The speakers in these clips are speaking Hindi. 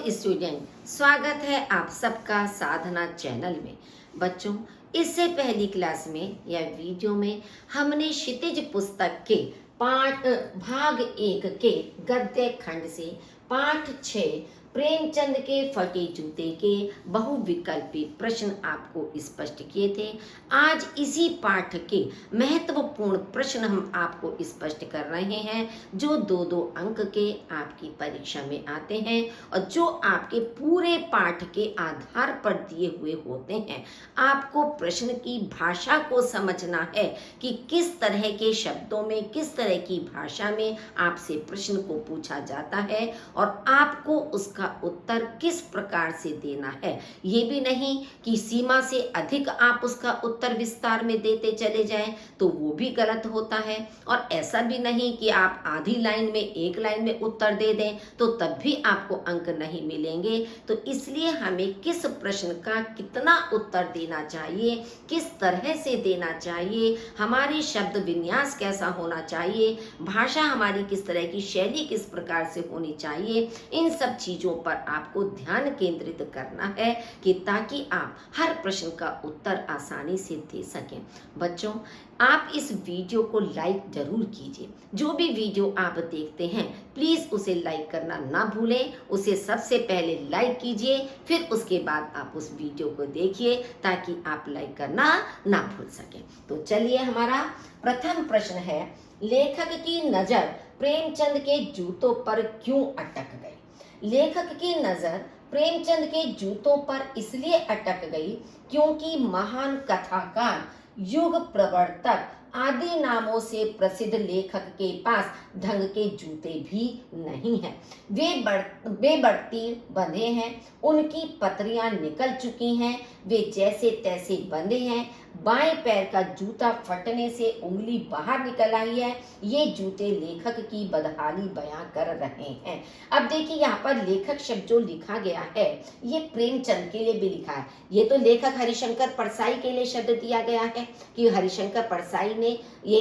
स्टूडेंट, स्वागत है आप सबका साधना चैनल में। बच्चों, इससे पहली क्लास में या वीडियो में हमने क्षितिज पुस्तक के पाठ भाग 1 के गद्य खंड से पाठ 6 प्रेमचंद के फटे जूते के बहुविकल्पी प्रश्न आपको स्पष्ट किए थे। आज इसी पाठ के महत्वपूर्ण प्रश्न हम आपको स्पष्ट कर रहे हैं, जो 2-2 अंक के आपकी परीक्षा में आते हैं और जो आपके पूरे पाठ के आधार पर दिए हुए होते हैं। आपको प्रश्न की भाषा को समझना है कि किस तरह के शब्दों में, किस तरह की भाषा में आपसे प्रश्न को पूछा जाता है और आपको उसका उत्तर किस प्रकार से देना है। ये भी नहीं कि सीमा से अधिक आप उसका उत्तर विस्तार में देते चले जाएं, तो वो भी गलत होता है। और ऐसा भी नहीं कि आप आधी लाइन में, एक लाइन में उत्तर दे दें तो तब भी आपको अंक नहीं मिलेंगे। तो इसलिए हमें किस प्रश्न का कितना उत्तर देना चाहिए, किस तरह से देना चाहिए, हमारे शब्द विन्यास कैसा होना चाहिए, भाषा हमारी किस तरह की, शैली किस प्रकार से होनी चाहिए, इन सब चीजों पर आपको ध्यान केंद्रित करना है कि ताकि आप हर प्रश्न का उत्तर आसानी से दे सकें। बच्चों, आप इस वीडियो को लाइक जरूर कीजिए। जो भी वीडियो आप देखते हैं प्लीज उसे लाइक करना ना भूलें। उसे सबसे पहले लाइक कीजिए, फिर उसके बाद आप उस वीडियो को देखिए ताकि आप लाइक करना ना भूल सकें। तो चलिए, हमारा प्रथम प्रश्न है, लेखक की नजर प्रेमचंद के जूतों पर क्यों अटक गई? लेखक की नजर प्रेमचंद के जूतों पर इसलिए अटक गई क्योंकि महान कथाकार, युग प्रवर्तक आदि नामों से प्रसिद्ध लेखक के पास ढंग के जूते भी नहीं हैं। वे बढ़ती बंधे हैं, उनकी पतरियां निकल चुकी हैं, वे जैसे तैसे बंधे हैं। बाएं पैर का जूता फटने से उंगली बाहर निकल आई है। ये जूते लेखक की बदहाली बयां कर रहे हैं। अब देखिए, यहाँ पर लेखक शब्द जो लिखा गया है ये प्रेमचंद के लिए भी लिखा है। ये तो लेखक हरिशंकर परसाई के लिए शब्द दिया गया है कि हरिशंकर परसाई ने ये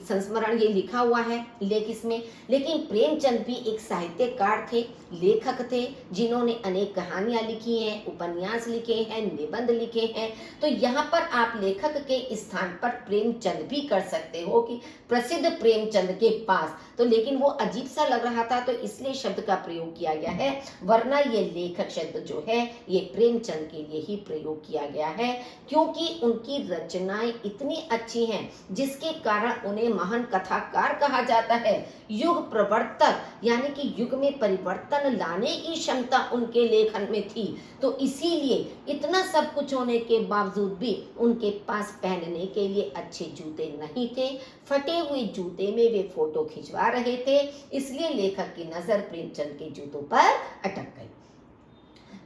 संस्मरण ये लिखा हुआ है लेख इसमें। लेकिन प्रेमचंद भी एक साहित्यकार थे, लेखक थे, जिन्होंने अनेक कहानियां लिखी हैं, उपन्यास लिखे हैं, निबंध लिखे हैं। तो यहाँ पर आप लेखक के स्थान पर प्रेमचंद भी कर सकते हो कि प्रसिद्ध प्रेमचंद के पास। तो लेकिन वो अजीब सा लग रहा था तो इसलिए शब्द का प्रयोग किया गया है, वरना ये लेखक शब्द जो है ये प्रेमचंद के लिए ही प्रयोग किया गया है, क्योंकि उनकी रचनाएं इतनी अच्छी हैं जिसके कारण उन्हें महान कथाकार कहा जाता है। युग प्रवर्तक यानी कि युग में परिवर्तन लाने की क्षमता उनके लेखन में थी। तो इसीलिए इतना सब कुछ होने के बावजूद भी उनके पास पहनने के लिए अच्छे जूते नहीं थे। फटे हुए जूते में वे फोटो खिंचवा रहे थे, इसलिए लेखक की नजर प्रेमचंद के जूतों पर अटक गई।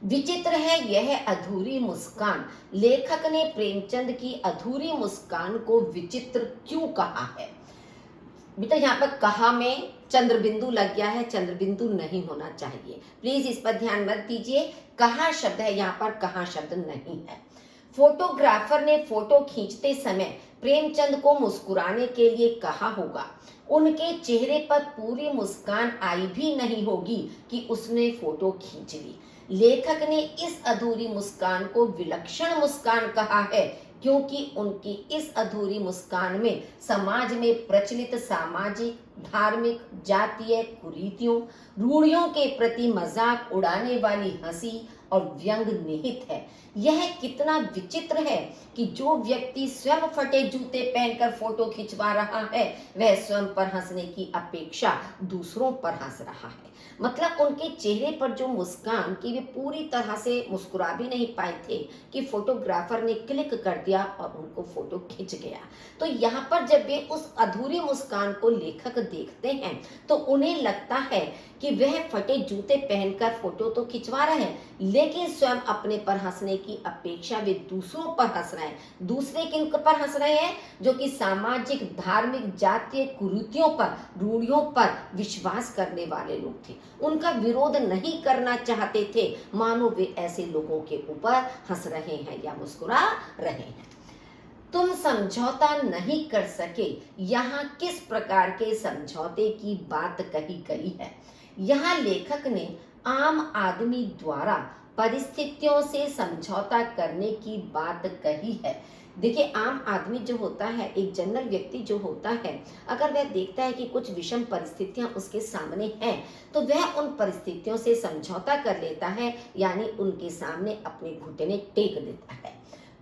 विचित्र है यह अधूरी मुस्कान। लेखक ने प्रेमचंद की अधूरी मुस्कान को विचित्र क्यों कहा है? बेटा, यहाँ पर कहा में चंद्र बिंदु लग गया है, चंद्र बिंदु नहीं होना चाहिए। प्लीज इस पर ध्यान मत दीजिए। कहा शब्द है, यहाँ पर कहा शब्द नहीं है। फोटोग्राफर ने फोटो खींचते समय प्रेमचंद को मुस्कुराने के लिए कहा होगा। उनके चेहरे पर पूरी मुस्कान आई भी नहीं होगी कि उसने फोटो खींच ली। लेखक ने इस अधूरी मुस्कान को विलक्षण मुस्कान कहा है क्योंकि उनकी इस अधूरी मुस्कान में समाज में प्रचलित सामाजिक, धार्मिक, जातीय कुरीतियों, रूढ़ियों के प्रति मजाक उड़ाने वाली हंसी और व्यंग निहित है। यह कितना विचित्र है कि जो व्यक्ति स्वयं फटे जूते पहनकर फोटो खिंचवा रहा है वह स्वयं पर हंसने की अपेक्षा दूसरों पर हंस रहा है। मतलब उनके चेहरे पर जो मुस्कान की वे पूरी तरह से मुस्कुरा भी नहीं पाए थे कि फोटोग्राफर ने क्लिक कर दिया और उनको फोटो खिंच गया। तो यहाँ पर जब वे उस अधूरी मुस्कान को लेखक देखते हैं तो उन्हें लगता है कि वह फटे जूते पहनकर फोटो तो खिंचवा रहे हैं, लेकिन स्वयं अपने पर हंसने की अपेक्षा वे दूसरों पर हंस रहे हैं। दूसरे किन पर हंस रहे हैं? जो कि सामाजिक, धार्मिक, जातीय कुरीतियों पर, रूढ़ियों पर विश्वास करने वाले लोग थे। उनका विरोध नहीं करना चाहते थे, मानो वे ऐसे लोगों के ऊपर हंस रहे हैं या मुस्कुरा रहे हैं। तुम समझौता नहीं कर सके, यहाँ किस प्रकार के समझौते की बात कही गई है? यहाँ लेखक ने आम आदमी द्वारा परिस्थितियों से समझौता करने की बात कही है। देखिए, आम आदमी जो होता है, एक जनरल व्यक्ति जो होता है, अगर वह देखता है कि कुछ विषम परिस्थितियां उसके सामने हैं, तो वह उन परिस्थितियों से समझौता कर लेता है, यानी उनके सामने अपने घुटने टेक देता है।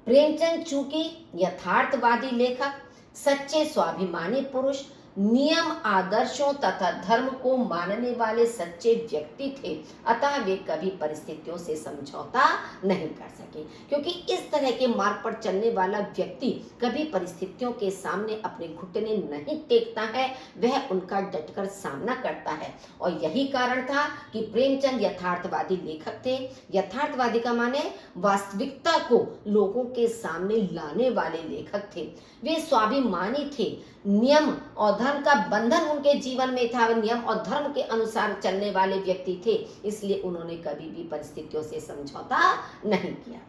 प्रेमचंद चूंकि यथार्थवादी लेखक, सच्चे स्वाभिमानी पुरुष, नियम, आदर्शों तथा धर्म को मानने वाले सच्चे व्यक्ति थे, अतः वे कभी परिस्थितियों से समझौता नहीं कर सके, क्योंकि इस तरह के मार्ग पर चलने वाला व्यक्ति कभी परिस्थितियों के सामने अपने घुटने नहीं टेकता है, वह उनका डटकर सामना करता है। और यही कारण था कि प्रेमचंद यथार्थवादी लेखक थे। यथार्थवादी का माने वास्तविकता को लोगों के सामने लाने वाले लेखक थे। वे स्वाभिमानी थे, नियम और धर्म का बंधन उनके जीवन में था, नियम और धर्म के अनुसार चलने वाले व्यक्ति थे, इसलिए उन्होंने कभी भी परिस्थितियों से समझौता नहीं किया।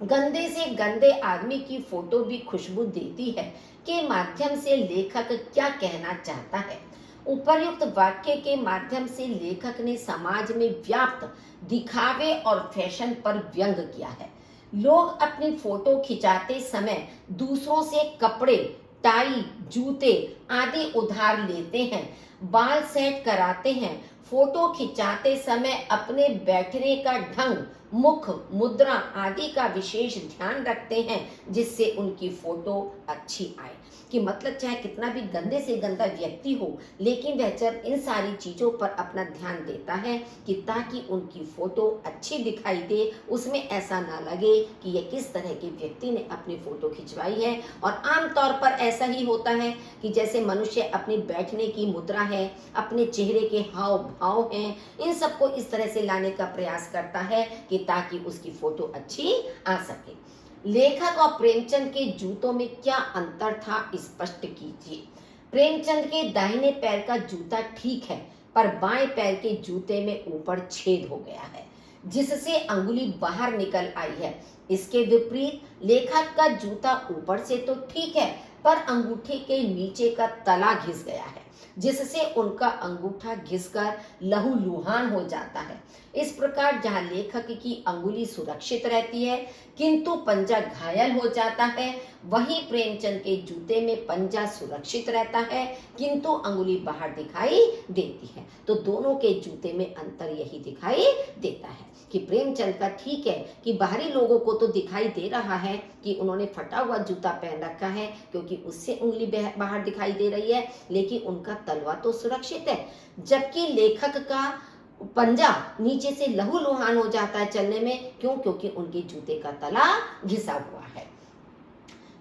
गंदे से गंदे आदमी की फोटो भी खुशबू देती है के माध्यम से लेखक क्या कहना चाहता है। उपर्युक्त वाक्य के माध्यम से लेखक ने समाज में व्याप्त दिखावे और फैशन पर व्यंग किया है। लोग अपनी फोटो खिंचाते समय दूसरों से कपड़े, टाई, जूते आदि उधार लेते हैं, बाल सेट कराते हैं, फोटो खिंचाते समय अपने बैठने का ढंग, मुख, मुद्रा आदि का विशेष ध्यान रखते हैं, जिससे उनकी फोटो अच्छी आए। कि मतलब चाहे कितना भी गंदे से गंदा व्यक्ति हो, लेकिन वह जब इन सारी चीजों पर अपना ध्यान देता है कि ताकि उनकी फोटो अच्छी दिखाई दे, उसमें ऐसा ना लगे कि ये किस तरह के व्यक्ति ने अपनी फोटो खिंचवाई है। और आमतौर पर ऐसा ही होता है कि जैसे मनुष्य अपनी बैठने की मुद्रा है, अपने चेहरे के हाव भाव हैं, इन सबको इस तरह से लाने का प्रयास करता है कि ताकि उसकी फोटो अच्छी आ सके। लेखक और प्रेमचंद के जूतों में क्या अंतर था, स्पष्ट कीजिए। प्रेमचंद के दाहिने पैर का जूता ठीक है, पर बाएं पैर के जूते में ऊपर छेद हो गया है, जिससे अंगुली बाहर निकल आई है। इसके विपरीत लेखक का जूता ऊपर से तो ठीक है, पर अंगूठे के नीचे का तला घिस गया है, जिससे उनका अंगूठा घिसकर लहूलुहान हो जाता है। इस प्रकार जहां लेखक की अंगुली सुरक्षित रहती है किंतु पंजा घायल हो जाता है, वहीं प्रेमचंद के जूते में पंजा सुरक्षित रहता है किंतु अंगुली बाहर दिखाई देती है। तो दोनों के जूते में अंतर यही दिखाई देता है कि प्रेमचंद का ठीक है कि बाहरी लोगों को तो दिखाई दे रहा है कि उन्होंने फटा हुआ जूता पहन रखा है, क्योंकि उससे उंगली बाहर दिखाई दे रही है, लेकिन उनका तलवा तो सुरक्षित है। जबकि लेखक का पंजा नीचे से लहूलुहान हो जाता है चलने में, क्यों? क्योंकि उनके जूते का तला घिसा हुआ है।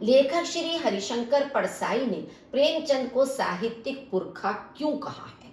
लेखक श्री हरिशंकर परसाई ने प्रेमचंद को साहित्यिक पुरखा क्यों कहा है?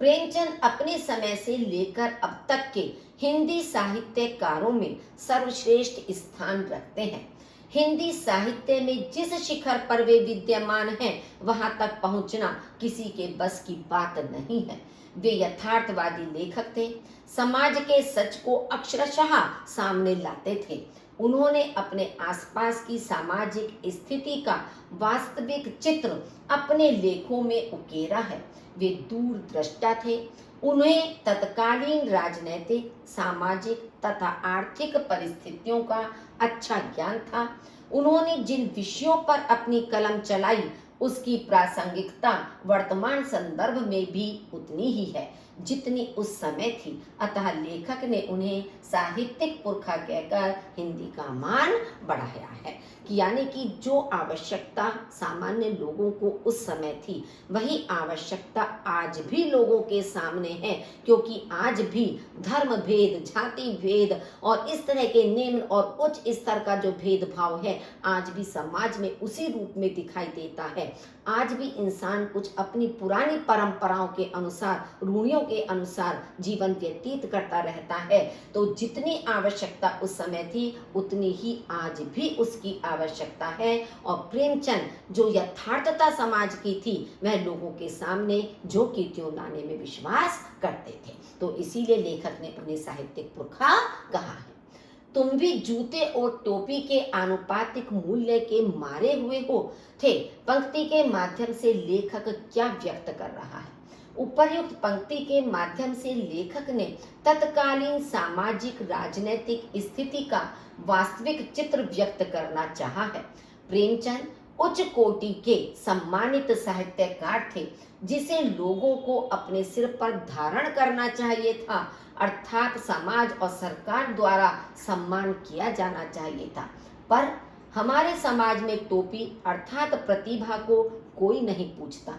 प्रेमचंद अपने समय से लेकर अब तक के हिंदी साहित्यकारों में सर्वश्रेष्ठ स्थान रखते हैं। हिंदी साहित्य में जिस शिखर पर वे विद्यमान हैं, वहां तक पहुंचना किसी के बस की बात नहीं है। वे यथार्थवादी लेखक थे, समाज के सच को अक्षरशः सामने लाते थे। उन्होंने अपने आसपास की सामाजिक स्थिति का वास्तविक चित्र अपने लेखों में उकेरा है। वे दूरदृष्टा थे। उन्हें तत्कालीन राजनैतिक, सामाजिक तथा आर्थिक परिस्थितियों का अच्छा ज्ञान था। उन्होंने जिन विषयों पर अपनी कलम चलाई, उसकी प्रासंगिकता वर्तमान संदर्भ में भी उतनी ही है जितनी उस समय थी। अतः लेखक ने उन्हें साहित्यिक पुरखा कहकर हिंदी का मान बढ़ाया है कि यानी कि जो आवश्यकता सामान्य लोगों को उस समय थी, वही आवश्यकता आज भी लोगों के सामने है, क्योंकि आज भी धर्म भेद, जाति भेद और इस तरह के निम्न और उच्च स्तर का जो भेदभाव है, आज भी समाज में उसी रूप में दिखाई देता है। आज भी इंसान कुछ अपनी पुरानी परंपराओं के अनुसार, रूढ़ियों के अनुसार जीवन व्यतीत करता रहता है। तो जितनी आवश्यकता उस समय थी, उतनी ही आज भी उसकी आवश्यकता है। और प्रेमचंद जो यथार्थता समाज की थी, वह लोगों के सामने जो की त्यों लाने में विश्वास करते थे। तो इसीलिए लेखक ने उन्हें साहित्यिक पुरखा कहा है। तुम भी जूते और टोपी के आनुपातिक मूल्य के मारे हुए हो थे, पंक्ति के माध्यम से लेखक क्या व्यक्त कर रहा है? उपर्युक्त पंक्ति के माध्यम से लेखक ने तत्कालीन सामाजिक राजनीतिक स्थिति का वास्तविक चित्र व्यक्त करना चाहा है। प्रेमचंद उच्च कोटि के सम्मानित साहित्यकार थे, जिसे लोगों को अपने सिर पर धारण करना चाहिए था, अर्थात समाज और सरकार द्वारा सम्मान किया जाना चाहिए था। पर हमारे समाज में टोपी अर्थात प्रतिभा को कोई नहीं पूछता।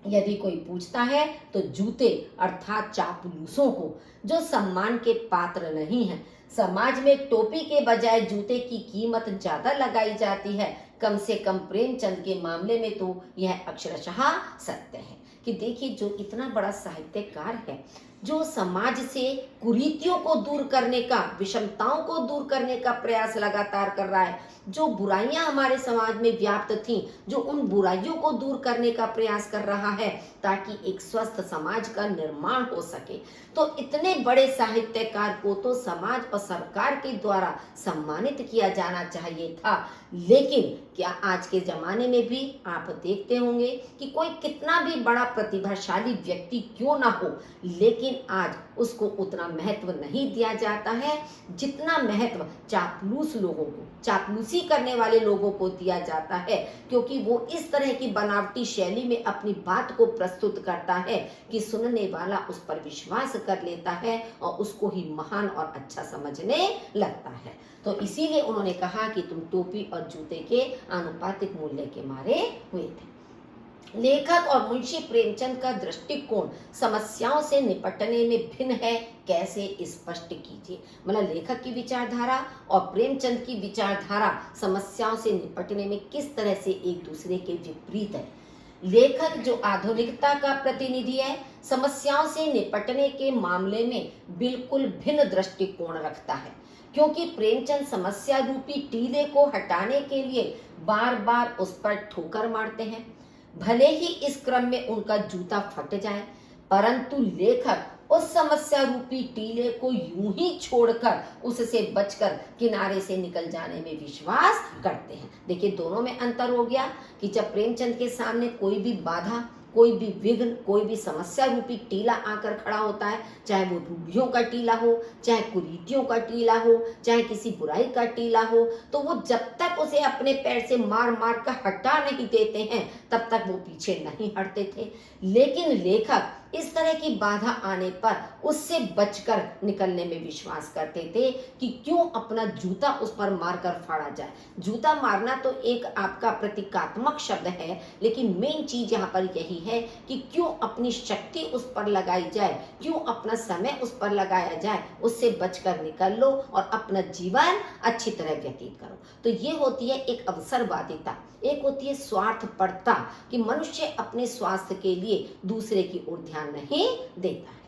यदि कोई पूछता है तो जूते अर्थात चापलूसों को, जो सम्मान के पात्र नहीं है। समाज में टोपी के बजाय जूते की कीमत ज्यादा लगाई जाती है। कम से कम प्रेमचंद के मामले में तो यह अक्षरशः सत्य है कि देखिए, जो इतना बड़ा साहित्यकार है, जो समाज से कुरीतियों को दूर करने का, विषमताओं को दूर करने का प्रयास लगातार कर रहा है, जो बुराइयां हमारे समाज में व्याप्त थीं, जो उन बुराइयों को दूर करने का प्रयास कर रहा है ताकि एक स्वस्थ समाज का निर्माण हो सके। तो इतने बड़े साहित्यकार को तो समाज और सरकार के द्वारा सम्मानित किया जाना चाहिए था। लेकिन क्या आज के जमाने में भी आप देखते होंगे कि कोई कितना भी बड़ा प्रतिभाशाली व्यक्ति क्यों ना हो, लेकिन आज उसको उतना महत्व नहीं दिया जाता है जितना महत्व चापलूस लोगों को, चापलूसी करने वाले लोगों को दिया जाता है, क्योंकि वो इस तरह की बनावटी शैली में अपनी बात को प्रस्तुत करता है कि सुनने वाला उस पर विश्वास कर लेता है और उसको ही महान और अच्छा समझने लगता है। तो इसीलिए उन्होंने कहा कि तुम टोपी और जूते के आनुपातिक मूल्य के मारे हुए थे। लेखक और मुंशी प्रेमचंद का दृष्टिकोण समस्याओं से निपटने में भिन्न है, कैसे स्पष्ट कीजिए। मतलब लेखक की विचारधारा और प्रेमचंद की विचारधारा समस्याओं से निपटने में किस तरह से एक दूसरे के विपरीत है। लेखक जो आधुनिकता का प्रतिनिधि है, समस्याओं से निपटने के मामले में बिल्कुल भिन्न दृष्टिकोण रखता है, क्योंकि प्रेमचंद समस्या रूपी टीले को हटाने के लिए बार बार उस पर ठोकर मारते हैं, भले ही इस क्रम में उनका जूता फट जाए, परंतु लेखक उस समस्या रूपी टीले को यूं ही छोड़कर, उससे बचकर किनारे से निकल जाने में विश्वास करते हैं। देखिए, दोनों में अंतर हो गया कि जब प्रेमचंद के सामने कोई भी बाधा, कोई भी विघ्न, कोई भी समस्या रूपी टीला आकर खड़ा होता है, चाहे वो रूढ़ियों का टीला हो, चाहे कुरीतियों का टीला हो, चाहे किसी बुराई का टीला हो, तो वो जब तक उसे अपने पैर से मार मार कर हटा नहीं देते हैं, तब तक वो पीछे नहीं हटते थे। लेकिन लेखक इस तरह की बाधा आने पर उससे बचकर निकलने में विश्वास करते थे कि क्यों अपना जूता उस पर मारकर फाड़ा जाए। जूता मारना तो एक आपका प्रतीकात्मक शब्द है, लेकिन मेन चीज यहाँ पर यही है कि क्यों अपनी शक्ति उस पर लगाई जाए, क्यों अपना समय उस पर लगाया जाए, उससे बचकर निकल लो और अपना जीवन अच्छी तरह व्यतीत करो। तो ये होती है एक अवसरवादिता, एक होती है स्वार्थपरता कि मनुष्य अपने स्वास्थ्य के लिए दूसरे की ओर ध्यान नहीं देता है।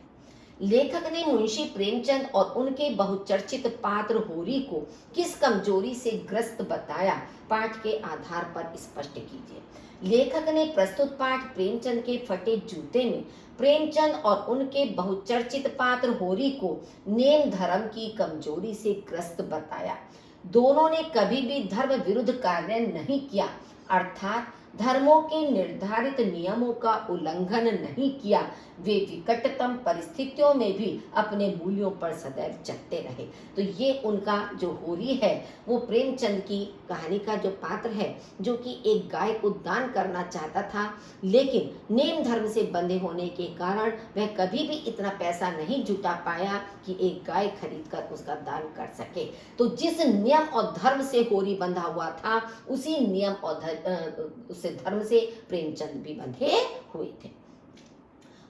लेखक ने मुंशी प्रेमचंद और उनके बहुचर्चित पात्र होरी को किस कमजोरी से ग्रस्त बताया, पाठ के आधार पर स्पष्ट कीजिए। लेखक ने प्रस्तुत पाठ प्रेमचंद के फटे जूते में प्रेमचंद और उनके बहुचर्चित पात्र होरी को नेम धर्म की कमजोरी से ग्रस्त बताया। दोनों ने कभी भी धर्म विरुद्ध कार्य नहीं किया, अर्थात धर्मों के निर्धारित नियमों का उल्लंघन नहीं किया। वे विकटतम परिस्थितियों में भी अपने मूल्यों पर सदैव चलते रहे। तो ये उनका जो होरी है, वो प्रेमचंद की कहानी का जो पात्र है, जो कि एक गाय को दान करना चाहता था, लेकिन नेम धर्म से बंधे होने के कारण वह कभी भी इतना पैसा नहीं जुटा पाया कि एक गाय खरीद कर उसका दान कर सके। तो जिस नियम और धर्म से होरी बंधा हुआ था, उसी नियम और धर्म से प्रेमचंद भी बंधे हुए थे।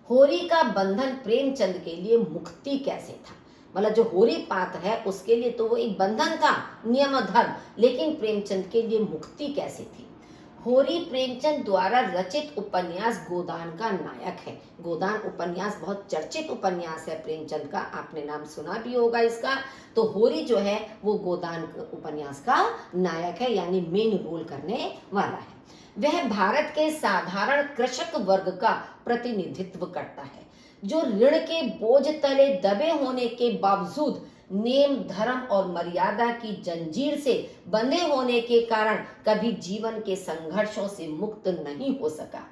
होरी का बंधन प्रेमचंद के लिए मुक्ति कैसे था? मतलब जो होरी पात्र है उसके लिए तो वो एक बंधन था, नियम और धर्म, लेकिन प्रेमचंद के लिए मुक्ति कैसे थी? होरी प्रेमचंद द्वारा रचित उपन्यास गोदान का नायक है। गोदान उपन्यास बहुत चर्चित उपन्यास है प्रेमचंद का, आपने नाम सुना भी होगा इसका। तो होरी जो है वो गोदान उपन्यास का नायक है, यानी मेन रोल करने वाला है। वह भारत के साधारण कृषक वर्ग का प्रतिनिधित्व करता है, जो ऋण के बोझ तले दबे होने के बावजूद नेम धर्म और मर्यादा की जंजीर से बंधे होने के कारण कभी जीवन के संघर्षों से मुक्त नहीं हो सका।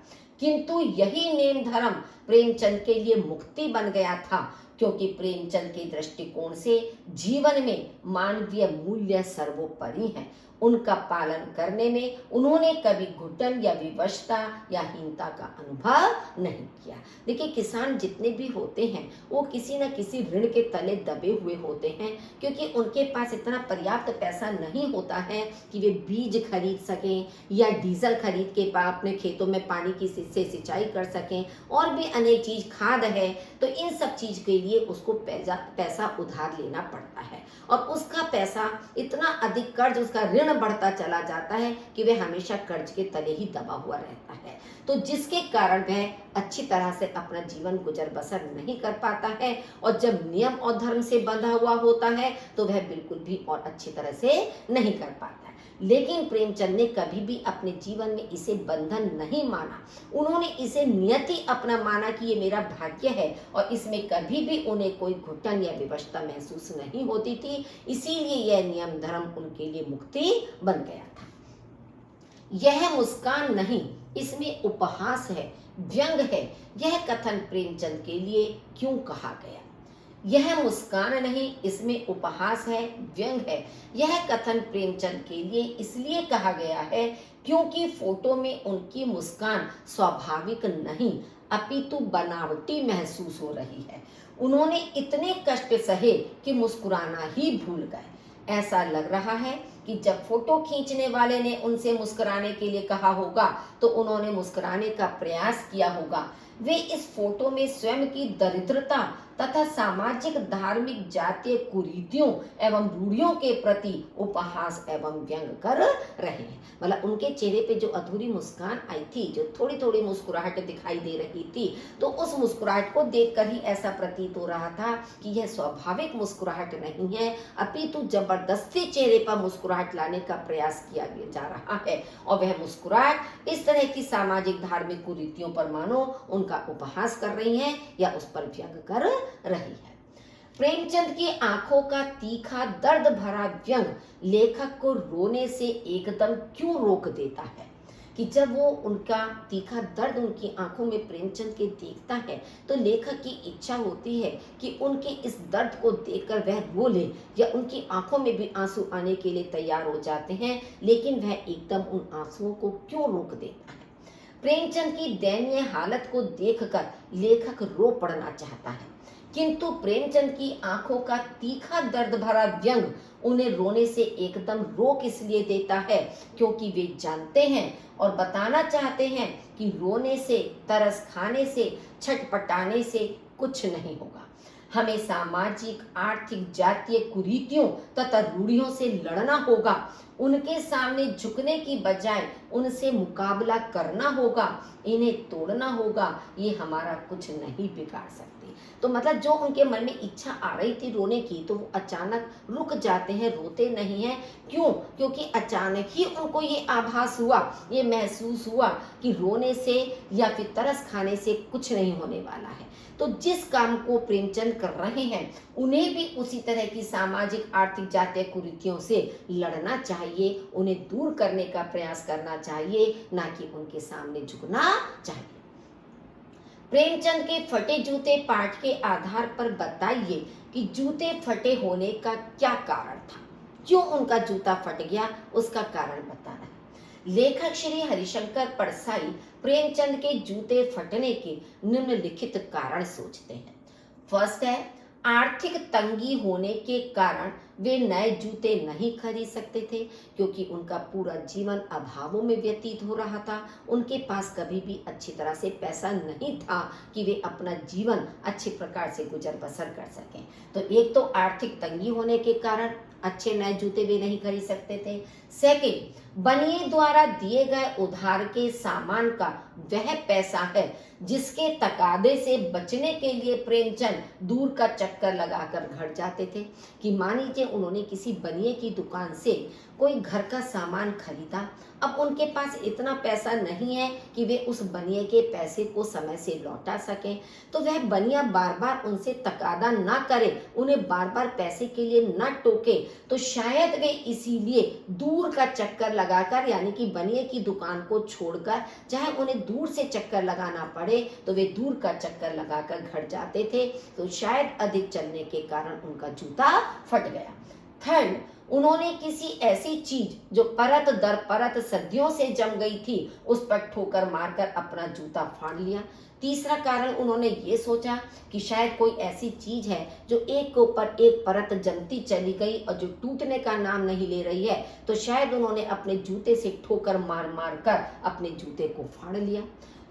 किंतु यही नेम धर्म प्रेमचंद के लिए मुक्ति बन गया था, क्योंकि प्रेमचंद के दृष्टिकोण से जीवन में मानवीय मूल्य सर्वोपरि हैं। उनका पालन करने में उन्होंने कभी घुटन या विवशता या हीनता का अनुभव नहीं किया। देखिए, किसान जितने भी होते हैं वो किसी न किसी ऋण के तले दबे हुए होते हैं, क्योंकि उनके पास इतना पर्याप्त पैसा नहीं होता है कि वे बीज खरीद सकें या डीजल खरीद के अपने खेतों में पानी की से सिंचाई कर सकें, और भी अनेक चीज, खाद है, तो इन सब चीज के लिए उसको पैसा उधार लेना पड़ता है, और उसका पैसा इतना अधिक, कर्ज, उसका ऋण बढ़ता चला जाता है कि वह हमेशा कर्ज के तले ही दबा हुआ रहता है। तो जिसके कारण वह अच्छी तरह से अपना जीवन गुजर बसर नहीं कर पाता है, और जब नियम और धर्म से बंधा हुआ होता है तो वह बिल्कुल भी और अच्छी तरह से नहीं कर पाता है। लेकिन प्रेमचंद ने कभी भी अपने जीवन में इसे बंधन नहीं माना। उन्होंने इसे नियति अपना माना कि ये मेरा भाग्य है, और इसमें कभी भी उन्हें कोई घुटन या विवशता महसूस नहीं होती थी। इसीलिए यह नियम धर्म उनके लिए मुक्ति बन गया था। यह मुस्कान नहीं, इसमें उपहास है, व्यंग है। यह कथन प्रेमचंद के लिए क्यों कहा गया? यह मुस्कान नहीं, इसमें उपहास है, व्यंग है। यह कथन प्रेमचंद के लिए इसलिए कहा गया है क्योंकि फोटो में उनकी मुस्कान स्वाभाविक नहीं अपितु बनावटी महसूस हो रही है। उन्होंने इतने कष्ट सहे कि मुस्कुराना ही भूल गए। ऐसा लग रहा है कि जब फोटो खींचने वाले ने उनसे मुस्कुराने के लिए कहा होगा तो उन्होंने मुस्कुराने का प्रयास किया होगा। वे इस फोटो में स्वयं की दरिद्रता तथा सामाजिक, धार्मिक, जातीय कुरीतियों एवं रूढ़ियों के प्रति उपहास एवं व्यंग कर रहे हैं। मतलब उनके चेहरे पे जो अधूरी मुस्कान आई थी, जो थोड़ी थोड़ी मुस्कुराहट दिखाई दे रही थी, तो उस मुस्कुराहट को देखकर ही ऐसा प्रतीत हो रहा था कि यह स्वाभाविक मुस्कुराहट नहीं है, अपितु जबरदस्ती चेहरे पर मुस्कुराहट लाने का प्रयास किया जा रहा है, और वह मुस्कुराहट इस तरह की सामाजिक, धार्मिक कुरीतियों पर मानो उनका उपहास कर रही है या उस पर व्यंग कर रही है। प्रेमचंद की आंखों का तीखा, दर्द भरा व्यंग लेखक को रोने से एकदम क्यों रोक देता है? कि जब वो उनका तीखा दर्द उनकी आंखों में प्रेमचंद के देखता है तो लेखक की इच्छा होती है कि उनके इस दर्द को देखकर वह रो ले, या उनकी आंखों में भी आंसू आने के लिए तैयार हो जाते हैं, लेकिन वह एकदम उन आंसुओं को क्यों रोक देता है? प्रेमचंद की दयनीय हालत को देखकर लेखक रो पड़ना चाहता है, किंतु प्रेमचंद की आंखों का तीखा दर्द भरा व्यंग उन्हें रोने से एकदम रोक इसलिए देता है क्योंकि वे जानते हैं और बताना चाहते हैं कि रोने से, तरस खाने से, छटपटाने से कुछ नहीं होगा। हमें सामाजिक, आर्थिक, जातीय कुरीतियों तथा रूढ़ियों से लड़ना होगा। उनके सामने झुकने की बजाय उनसे मुकाबला करना होगा, इन्हें तोड़ना होगा। ये हमारा कुछ नहीं बिगाड़ सकते। तो मतलब जो उनके मन में इच्छा आ रही थी रोने की, तो वो अचानक रुक जाते हैं, रोते नहीं हैं। क्यों? क्योंकि अचानक ही उनको ये आभास हुआ, ये महसूस हुआ कि रोने से या फिर तरस खाने से कुछ नहीं होने वाला है। तो जिस काम को प्रेमचंद कर रहे हैं उन्हें भी उसी तरह की सामाजिक, आर्थिक, जातीय कुरीतियों से लड़ना चाहिए, उन्हें दूर करने का प्रयास करना चाहिए, ना कि उनके सामने झुकना चाहिए। प्रेमचंद के फटे जूते पाठ के आधार पर बताइए कि जूते फटे होने का क्या कारण था, क्यों उनका जूता फट गया, उसका कारण बताना है। लेखक श्री हरिशंकर परसाई प्रेमचंद के जूते फटने के निम्नलिखित कारण सोचते हैं। फर्स्ट है, आर्थिक तंगी होने के कारण वे नए जूते नहीं खरीद सकते थे, क्योंकि उनका पूरा जीवन अभावों में व्यतीत हो रहा था। उनके पास कभी भी अच्छी तरह से पैसा नहीं था कि वे अपना जीवन अच्छे प्रकार से गुजर बसर कर सकें। तो एक तो आर्थिक तंगी होने के कारण अच्छे नए जूते वे नहीं खरीद सकते थे। सेकंड, बनिए द्वारा दिए गए उधार के सामान का वह पैसा है जिसके तकादे से बचने के लिए प्रेमचंद दूर का चक्कर लगाकर घर जाते थे। कि मान लीजिए उन्होंने किसी बनिए की दुकान से कोई घर का सामान खरीदा, अब उनके पास इतना पैसा नहीं है कि वे उस बनिए के पैसे को समय से लौटा सकें, तो वह बनिया बार बार उनसे तकादा ना करे, उन्हें बार बार पैसे के लिए ना टोके, तो शायद वे इसीलिए दूर का चक्कर लगाकर, यानी कि बनिए की दुकान को छोड़कर, चाहे उन्हें दूर से चक्कर लगाना पड़े तो वे दूर का चक्कर लगाकर घर जाते थे। तो शायद अधिक चलने के कारण उनका जूता फट गया। थर्ड, उन्होंने किसी ऐसी चीज जो परत दर परत सदियों से जम गई थी उस पर ठोकर मारकर अपना जूता फाड़ लिया। तीसरा कारण, उन्होंने ये सोचा कि शायद कोई ऐसी चीज है जो एक के ऊपर एक परत जमती चली गई और जो टूटने का नाम नहीं ले रही है, तो शायद उन्होंने अपने जूते से ठोकर मार मार कर अपने जूते को फाड़ लिया।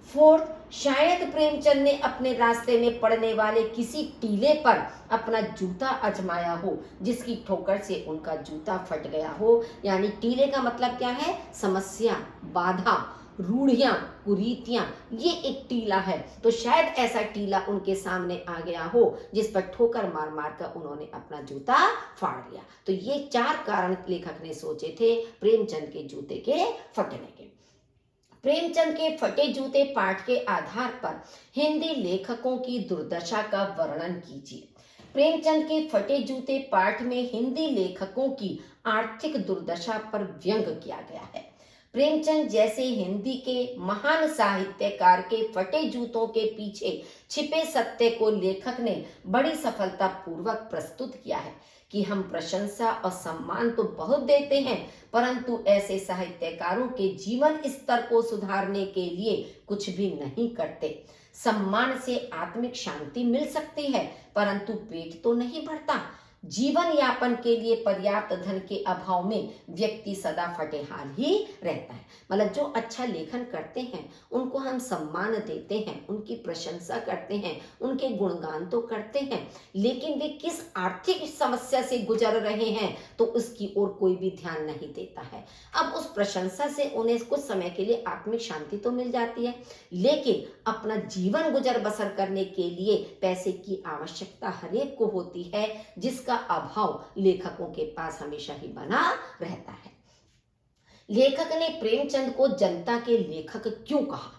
फोर्थ, शायद प्रेमचंद ने अपने रास्ते में पड़ने वाले किसी टीले पर अपना जूता आजमाया हो, जिसकी ठोकर से उनका जूता फट गया हो। यानी टीले का मतलब क्या है? समस्या, बाधा, रूढ़ियां, कुरीतियां, ये एक टीला है। तो शायद ऐसा टीला उनके सामने आ गया हो जिस पर ठोकर मार मार कर उन्होंने अपना जूता फाड़ लिया। तो ये 4 कारण लेखक ने सोचे थे प्रेमचंद के जूते के फटने के। प्रेमचंद के फटे जूते पाठ के आधार पर हिंदी लेखकों की दुर्दशा का वर्णन कीजिए। प्रेमचंद के फटे जूते पाठ में हिंदी लेखकों की आर्थिक दुर्दशा पर व्यंग किया गया है। प्रेमचंद जैसे हिंदी के महान साहित्यकार के फटे जूतों के पीछे छिपे सत्य को लेखक ने बड़ी सफलतापूर्वक प्रस्तुत किया है कि हम प्रशंसा और सम्मान तो बहुत देते हैं, परंतु ऐसे साहित्यकारों के जीवन स्तर को सुधारने के लिए कुछ भी नहीं करते। सम्मान से आत्मिक शांति मिल सकती है, परंतु पेट तो नहीं भरता। जीवन यापन के लिए पर्याप्त धन के अभाव में व्यक्ति सदा फटेहाल ही रहता है। मतलब जो अच्छा लेखन करते हैं उनको हम सम्मान देते हैं, उनकी प्रशंसा करते हैं, उनके गुणगान तो करते हैं, लेकिन वे किस आर्थिक समस्या से गुजर रहे हैं तो उसकी ओर कोई भी ध्यान नहीं देता है। अब उस प्रशंसा से उन्हें कुछ समय के लिए आत्मिक शांति तो मिल जाती है, लेकिन अपना जीवन गुजर बसर करने के लिए पैसे की आवश्यकता हरेक को होती है, जिसका अभाव लेखकों के पास हमेशा ही बना रहता है। लेखक ने प्रेमचंद को जनता के लेखक क्यों कहा?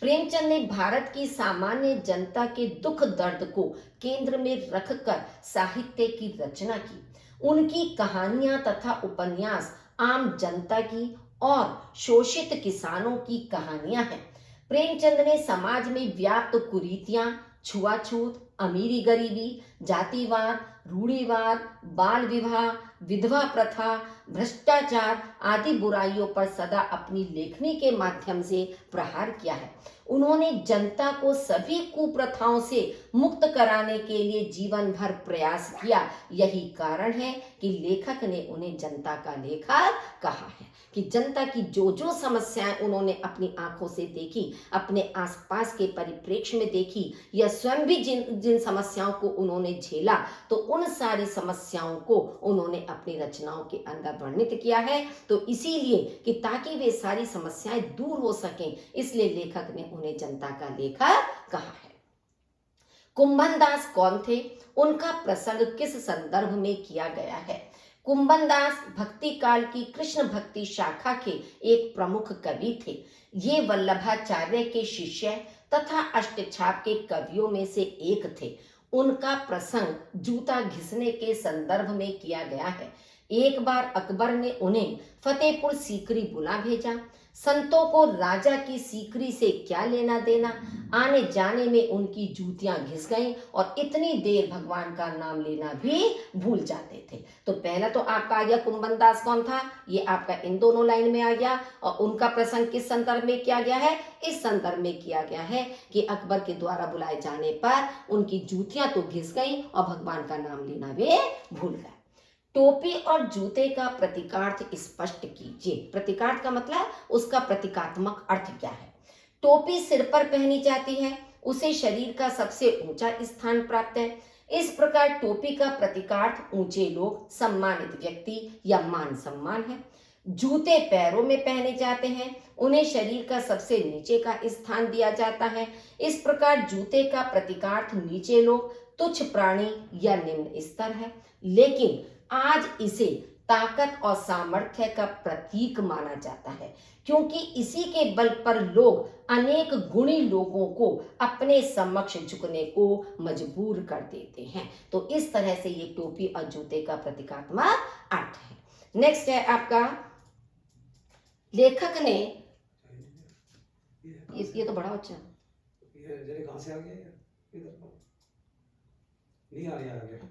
प्रेमचंद ने भारत की सामान्य जनता के दुख दर्द को केंद्र में रखकर साहित्य की रचना की। उनकी कहानियां तथा उपन्यास आम जनता की और शोषित किसानों की कहानियां हैं। प्रेमचंद ने समाज में व्याप्त कुरीतियां, छुआछूत, अमीरी गरीबी, जातिवाद, रूढ़िवाद, बाल विवाह, विधवा प्रथा, भ्रष्टाचार आदि बुराइयों पर सदा अपनी लेखनी के माध्यम से प्रहार किया है। उन्होंने जनता को सभी कुप्रथाओं से मुक्त कराने के लिए जीवन भर प्रयास किया। यही कारण है कि लेखक ने उन्हें जनता का लेखक कहा है, कि जनता की जो जो समस्याएं उन्होंने अपनी आंखों से देखी, अपने आसपास के परिप्रेक्ष्य में देखी, या स्वयं भी जिन समस्याओं को उन्होंने झेला, तो उन सारी समस्याओं को उन्होंने अपनी रचनाओं के अंदर वर्णित किया है। तो इसीलिए कि ताकि वे सारी समस्याएं दूर हो सकें, इसलिए लेखक ने उन्हें जनता का लेखक कहा है। कुंभन दास कौन थे? उनका प्रसंग किस संदर्भ में किया गया है? कुंभन दास भक्ति काल की कृष्ण भक्ति शाखा के एक प्रमुख कवि थे। ये वल्लभाचार्य के शिष्य तथा अष्टछाप के कवियों में से एक थे। उनका प्रसंग जूता घिसने के संदर्भ में किया गया है। एक बार अकबर ने उन्हें फतेहपुर सीकरी बुला भेजा। संतों को राजा की सीकरी से क्या लेना देना, आने जाने में उनकी जूतियां घिस गईं और इतनी देर भगवान का नाम लेना भी भूल जाते थे। तो पहला तो आपका आ गया कुंभन दास कौन था, ये आपका इन दोनों लाइन में आ गया। और उनका प्रसंग किस संदर्भ में किया गया है? इस संदर्भ में किया गया है कि अकबर के द्वारा बुलाए जाने पर उनकी जूतियां तो घिस गईं और भगवान का नाम लेना वे भूल गए। टोपी और जूते का प्रतीकार्थ स्पष्ट कीजिए। प्रतीकार्थ का मतलब उसका प्रतीकात्मक अर्थ क्या है? टोपी सिर पर पहनी जाती है, उसे शरीर का सबसे ऊंचा स्थान प्राप्त है। इस प्रकार टोपी का प्रतीकार्थ ऊंचे लोग, सम्मानित व्यक्ति या मान सम्मान है। जूते पैरों में पहने जाते हैं, उन्हें शरीर का सबसे नीचे का स्थान दिया जाता है। इस प्रकार जूते का प्रतीकार्थ नीचे लोग, तुच्छ प्राणी या निम्न स्तर है, लेकिन आज इसे ताकत और सामर्थ्य का प्रतीक माना जाता है, क्योंकि इसी के बल पर लोग अनेक गुणी लोगों को अपने समक्ष झुकने को मजबूर कर देते हैं। तो इस तरह से ये टोपी और जूते का प्रतीकात्मक अर्थ है। नेक्स्ट है आपका, लेखक ने ये तो बड़ा अच्छा ये कहां से आ गया यार, इधर नहीं आ गया।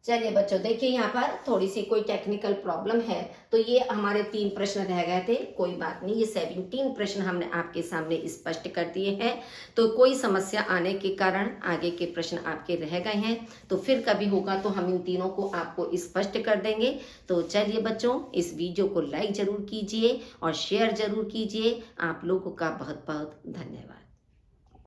चलिए बच्चों, देखिए यहाँ पर थोड़ी सी कोई टेक्निकल प्रॉब्लम है, तो ये हमारे 3 प्रश्न रह गए थे। कोई बात नहीं, ये 17 प्रश्न हमने आपके सामने स्पष्ट कर दिए हैं। तो कोई समस्या आने के कारण आगे के प्रश्न आपके रह गए हैं, तो फिर कभी होगा तो हम इन तीनों को आपको स्पष्ट कर देंगे। तो चलिए बच्चों, इस वीडियो को लाइक जरूर कीजिए और शेयर जरूर कीजिए। आप लोगों का बहुत बहुत धन्यवाद।